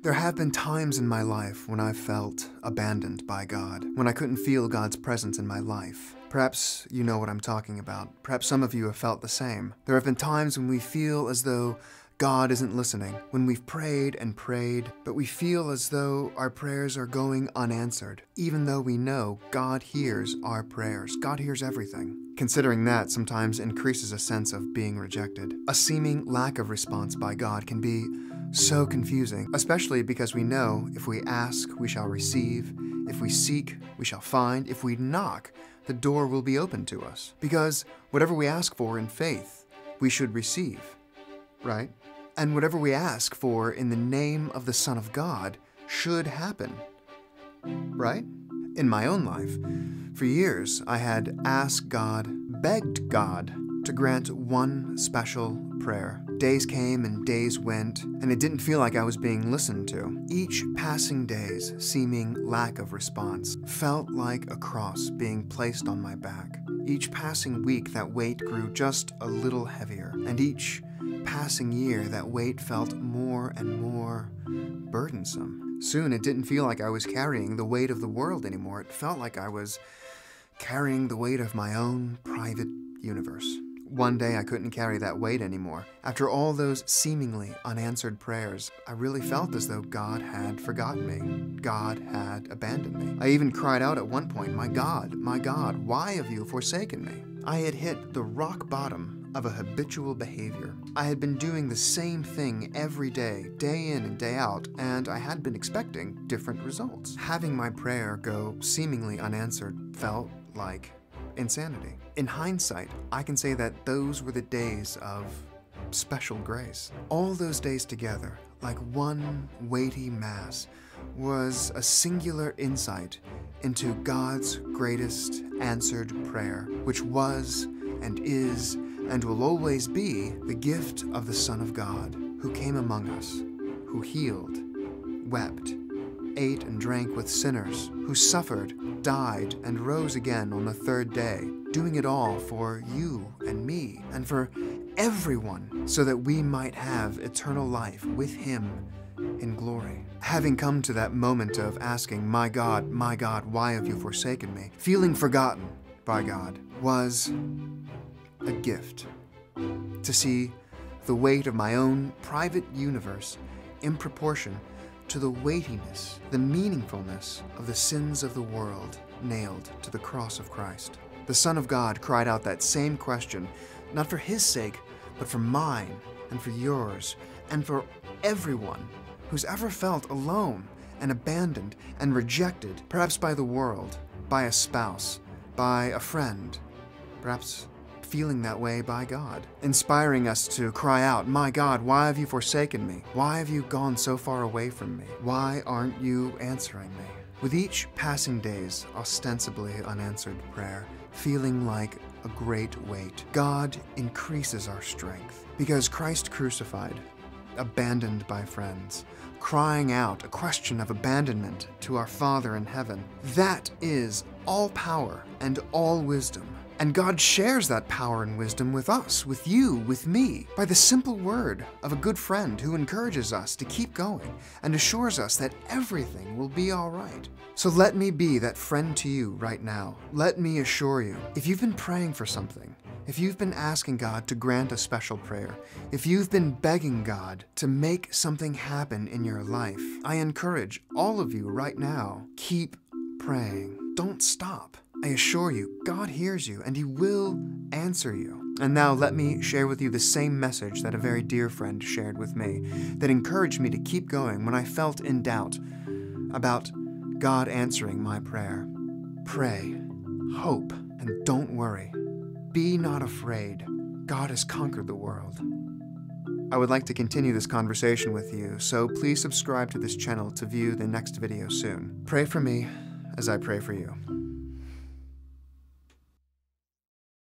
There have been times in my life when I've felt abandoned by God, when I couldn't feel God's presence in my life. Perhaps you know what I'm talking about. Perhaps some of you have felt the same. There have been times when we feel as though God isn't listening, when we've prayed and prayed, but we feel as though our prayers are going unanswered, even though we know God hears our prayers. God hears everything. Considering that sometimes increases a sense of being rejected. A seeming lack of response by God can be so confusing, especially because we know if we ask, we shall receive. If we seek, we shall find. If we knock, the door will be open to us. Because whatever we ask for in faith, we should receive, right? And whatever we ask for in the name of the Son of God should happen, right? In my own life, for years, I had asked God, begged God to grant one special prayer. Days came and days went, and it didn't feel like I was being listened to. Each passing day's seeming lack of response felt like a cross being placed on my back. Each passing week, that weight grew just a little heavier, and each passing year, that weight felt more and more burdensome. Soon, it didn't feel like I was carrying the weight of the world anymore. It felt like I was carrying the weight of my own private universe. One day, I couldn't carry that weight anymore. After all those seemingly unanswered prayers, I really felt as though God had forgotten me. God had abandoned me. I even cried out at one point, my God, why have you forsaken me?" I had hit the rock bottom of a habitual behavior. I had been doing the same thing every day in and day out, and I had been expecting different results. Having my prayer go seemingly unanswered felt like insanity. In hindsight, I can say that those were the days of special grace. All those days together, like one weighty mass, was a singular insight into God's greatest answered prayer, which was and is and will always be the gift of the Son of God, who came among us, who healed, wept, ate and drank with sinners, who suffered, died, and rose again on the third day, doing it all for you and me, and for everyone, so that we might have eternal life with Him in glory. Having come to that moment of asking, my God, why have you forsaken me?" Feeling forgotten by God was a gift. To see the weight of my own private universe in proportion to the weightiness, the meaningfulness of the sins of the world nailed to the cross of Christ. The Son of God cried out that same question, not for His sake, but for mine and for yours and for everyone who's ever felt alone and abandoned and rejected, perhaps by the world, by a spouse, by a friend, perhaps feeling that way by God, inspiring us to cry out, my God, why have you forsaken me? Why have you gone so far away from me? Why aren't you answering me? With each passing day's ostensibly unanswered prayer feeling like a great weight, God increases our strength, because Christ crucified, abandoned by friends, crying out a question of abandonment to our Father in heaven. That is all power and all wisdom. And God shares that power and wisdom with us, with you, with me, by the simple word of a good friend who encourages us to keep going and assures us that everything will be all right. So let me be that friend to you right now. Let me assure you, if you've been praying for something, if you've been asking God to grant a special prayer, if you've been begging God to make something happen in your life, I encourage all of you right now, keep praying. Don't stop. I assure you, God hears you and He will answer you. And now let me share with you the same message that a very dear friend shared with me that encouraged me to keep going when I felt in doubt about God answering my prayer. Pray, hope, and don't worry. Be not afraid. God has conquered the world. I would like to continue this conversation with you, so please subscribe to this channel to view the next video soon. Pray for me as I pray for you.